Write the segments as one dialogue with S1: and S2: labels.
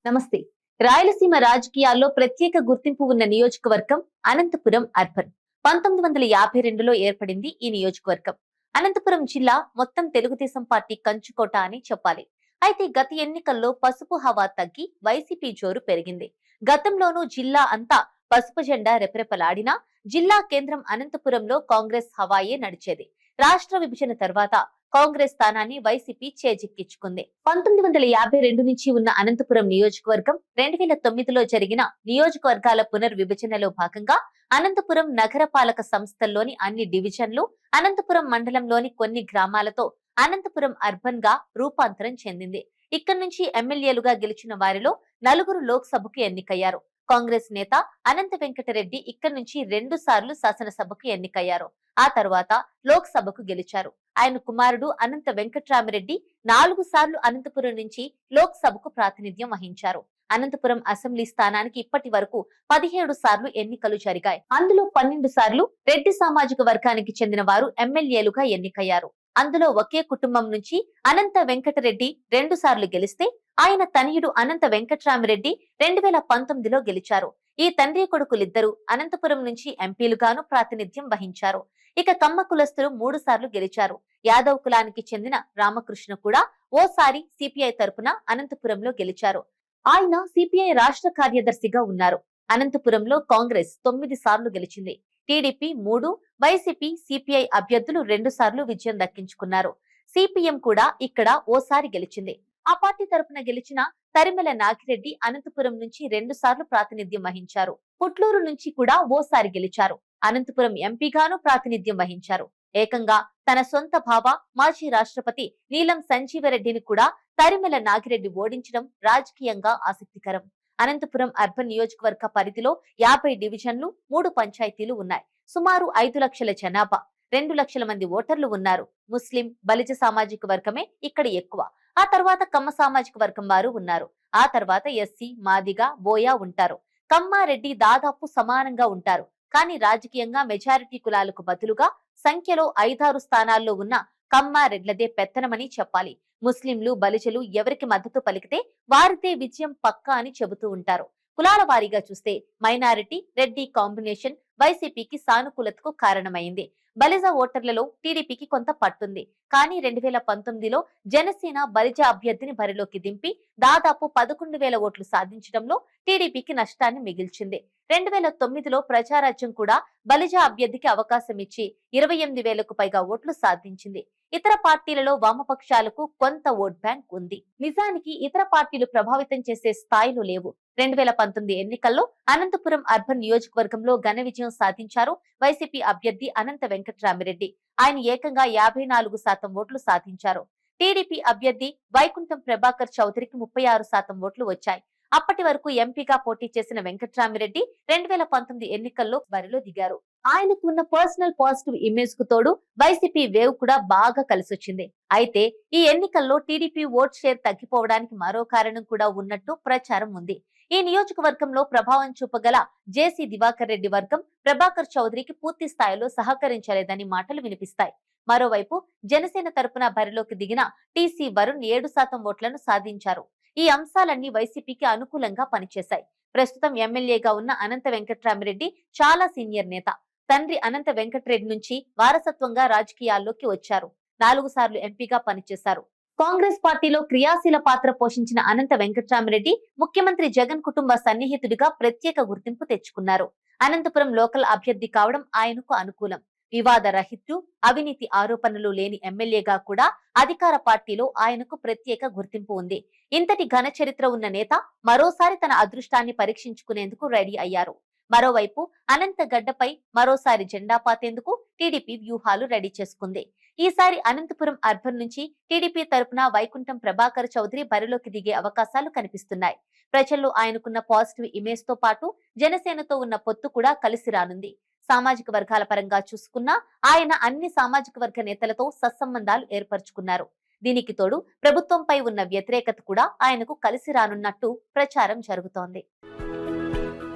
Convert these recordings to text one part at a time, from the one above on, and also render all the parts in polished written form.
S1: నమస్తే. రాయలసీమ రాజకీయాల్లో ప్రత్యేక గుర్తింపు ఉన్న నియోజకవర్గం అనంతపురం అర్బన్. 1952లో ఏర్పడింది ఈ నియోజకవర్గం. అనంతపురం జిల్లా మొత్తం తెలుగుదేశం పార్టీ కంచుకోట అని చెప్పాలి. అయితే గత ఎన్నికల్లో పసుపు హవా తగ్గి వైసీపీ జోరు పెరిగింది. గతంలోనూ జిల్లా అంతా పసుపు జెండా రెపరెపలాడినా జిల్లా కేంద్రం అనంతపురంలో కాంగ్రెస్ హవాయే నడిచేది. రాష్ట్ర విభజన తర్వాత కాంగ్రెస్ స్థానాన్ని వైసీపీ చేజిక్కించుకుంది. 1952 నుంచి ఉన్న అనంతపురం నియోజకవర్గం 2009లో జరిగిన నియోజకవర్గాల పునర్విభజనలో భాగంగా అనంతపురం నగరపాలక సంస్థల్లోని అన్ని డివిజన్లు, అనంతపురం మండలంలోని కొన్ని గ్రామాలతో అనంతపురం అర్బన్ గా రూపాంతరం చెందింది. ఇక్కడి నుంచి ఎమ్మెల్యేలుగా గెలిచిన వారిలో 4 లోక్సభకు ఎన్నికయ్యారు. కాంగ్రెస్ నేత అనంత వెంకటరెడ్డి ఇక్కడి నుంచి 2 సార్లు శాసనసభకు ఎన్నికయ్యారు. ఆ తర్వాత లోక్సభకు గెలిచారు. ఆయన కుమారుడు అనంత వెంకట్రామిరెడ్డి 4 సార్లు అనంతపురం నుంచి లోక్సభకు ప్రాతినిధ్యం వహించారు. అనంతపురం అసెంబ్లీ స్థానానికి ఇప్పటి వరకు 17 సార్లు ఎన్నికలు జరిగాయి. అందులో 12 సార్లు రెడ్డి సామాజిక వర్గానికి చెందిన వారు ఎమ్మెల్యేలుగా ఎన్నికయ్యారు. అందులో ఒకే కుటుంబం నుంచి అనంత వెంకటరెడ్డి 2 సార్లు గెలిస్తే ఆయన తనయుడు అనంత వెంకట్రామిరెడ్డి 2019లో గెలిచారు. ఈ తండ్రి కొడుకులిద్దరూ అనంతపురం నుంచి ఎంపీలుగాను ప్రాతినిధ్యం వహించారు. ఇక కమ్మ కులస్తులు 3 సార్లు గెలిచారు. యాదవ్ కులానికి చెందిన రామకృష్ణ కూడా ఓసారి సిపిఐ తరపున అనంతపురంలో గెలిచారు. ఆయన సిపిఐ రాష్ట్ర కార్యదర్శిగా ఉన్నారు. అనంతపురంలో కాంగ్రెస్ 9 సార్లు గెలిచింది. టీడీపీ 3, వైసీపీ, సిపిఐ అభ్యర్థులు 2 సార్లు విజయం దక్కించుకున్నారు. సిపిఎం కూడా ఇక్కడ ఓసారి గెలిచింది. ఆ పార్టీ తరపున గెలిచిన తరిమెల నాగిరెడ్డి అనంతపురం నుంచి 2 సార్లు ప్రాతినిధ్యం వహించారు. పుట్లూరు నుంచి కూడా ఓసారి గెలిచారు. అనంతపురం ఎంపీగాను ప్రాతినిధ్యం వహించారు. ఏకంగా తన సొంత బావ మాజీ రాష్ట్రపతి నీలం సంజీవరెడ్డిని కూడా తరిమెల నాగిరెడ్డి ఓడించడం రాజకీయంగా ఆసక్తికరం. అనంతపురం అర్బన్ నియోజకవర్గ పరిధిలో 50 డివిజన్లు, 3 పంచాయతీలు ఉన్నాయి. సుమారు 5 లక్షల జనాభా, 2 లక్షల మంది ఓటర్లు ఉన్నారు. ముస్లిం, బలిజ సామాజిక వర్గమే ఇక్కడ ఎక్కువ. ఆ తర్వాత కమ్మ సామాజిక వర్గం వారు ఉన్నారు. ఆ తర్వాత ఎస్సీ, మాదిగ, బోయ ఉంటారు. కమ్మ, రెడ్డి దాదాపు సమానంగా ఉంటారు. కానీ రాజకీయంగా మెజారిటీ కులాలకు బదులుగా సంఖ్యలో 5-6 స్థానాల్లో ఉన్న కమ్మ, రెడ్లదే పెత్తనమని చెప్పాలి. ముస్లింలు, బలిజలు ఎవరికి మద్దతు పలికితే వారిదే విజయం పక్కా అని చెబుతూ ఉంటారు. కులాల వారీగా చూస్తే మైనారిటీ, రెడ్డి కాంబినేషన్ వైసీపీకి సానుకూలతకు కారణమైంది. బలిజ ఓటర్లలో టీడీపీకి కొంత పట్టుంది. కానీ 2019లో జనసేన బలిజ అభ్యర్థిని బరిలోకి దింపి దాదాపు 11,000 ఓట్లు సాధించడంలో టీడీపీకి నష్టాన్ని మిగిల్చింది. 2009లో ప్రజారాజ్యం కూడా బలిజ అభ్యర్థికి అవకాశం ఇచ్చి 28,000కు పైగా ఓట్లు సాధించింది. ఇతర పార్టీలలో వామపక్షాలకు కొంత ఓట్ బ్యాంక్ ఉంది. నిజానికి ఇతర పార్టీలు ప్రభావితం చేసే స్థాయిలో లేవు. 2019 ఎన్నికల్లో అనంతపురం అర్బన్ నియోజకవర్గంలో ఘన విజయం సాధించారు వైసీపీ అభ్యర్థి అనంత వెంకట్రామిరెడ్డి. ఆయన ఏకంగా 54% ఓట్లు సాధించారు. టీడీపీ అభ్యర్థి వైకుంఠం ప్రభాకర్ చౌదరికి 36% ఓట్లు వచ్చాయి. అప్పటి వరకు ఎంపీగా పోటీ చేసిన వెంకట్రామిరెడ్డి 2019 ఎన్నికల్లో బరిలో దిగారు. ఆయనకు ఉన్న పర్సనల్ పాజిటివ్ ఇమేజ్ కు తోడు వైసీపీ వేవ్ కూడా బాగా కలిసొచ్చింది. అయితే ఈ ఎన్నికల్లో టీడీపీ ఓట్ షేర్ తగ్గిపోవడానికి మరో కారణం కూడా ఉన్నట్టు ప్రచారం ఉంది. ఈ నియోజకవర్గంలో ప్రభావం చూపగల జేసీ దివాకర్ రెడ్డి వర్గం ప్రభాకర్ చౌదరికి పూర్తి స్థాయిలో సహకరించలేదని మాటలు వినిపిస్తాయి. మరోవైపు జనసేన తరపున బరిలోకి దిగిన టీసీ వరుణ్ 7% ఓట్లను సాధించారు. ఈ అంశాలన్నీ వైసీపీకి అనుకూలంగా పనిచేశాయి. ప్రస్తుతం ఎమ్మెల్యేగా ఉన్న అనంత వెంకట్రామిరెడ్డి చాలా సీనియర్ నేత. తండ్రి అనంత వెంకటరెడ్డి నుంచి వారసత్వంగా రాజకీయాల్లోకి వచ్చారు. 4 సార్లు ఎంపీగా పనిచేశారు. కాంగ్రెస్ పార్టీలో క్రియాశీల పాత్ర పోషించిన అనంత వెంకట్రామిరెడ్డి ముఖ్యమంత్రి జగన్ కుటుంబ సన్నిహితుడిగా ప్రత్యేక గుర్తింపు తెచ్చుకున్నారు. అనంతపురం లోకల్ అభ్యర్థి కావడం ఆయనకు అనుకూలం. వివాద రహితుడు, అవినీతి ఆరోపణలు లేని ఎమ్మెల్యేగా కూడా అధికార పార్టీలో ఆయనకు ప్రత్యేక గుర్తింపు ఉంది. ఇంతటి ఘన చరిత్ర ఉన్న నేత మరోసారి తన అదృష్టాన్ని పరీక్షించుకునేందుకు రెడీ అయ్యారు. మరోవైపు అనంత గడ్డపై మరోసారి జెండా పాతేందుకు టీడీపీ వ్యూహాలు రెడీ చేసుకుంది. ఈసారి అనంతపురం అర్బన్ నుంచి టీడీపీ తరపున వైకుంఠం ప్రభాకర్ చౌదరి బరిలోకి దిగే అవకాశాలు కనిపిస్తున్నాయి. ప్రజల్లో ఆయనకున్న పాజిటివ్ ఇమేజ్ తో పాటు జనసేనతో ఉన్న పొత్తు కూడా కలిసి రానుంది. సామాజిక వర్గాల పరంగా చూసుకున్నా ఆయన అన్ని సామాజిక వర్గ నేతలతో సత్సంబంధాలు ఏర్పరచుకున్నారు. దీనికి తోడు ప్రభుత్వంపై ఉన్న వ్యతిరేకత కూడా ఆయనకు కలిసి రానున్నట్టు ప్రచారం జరుగుతోంది.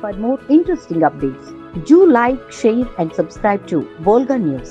S2: For more interesting updates, do like, share and subscribe to Volga News.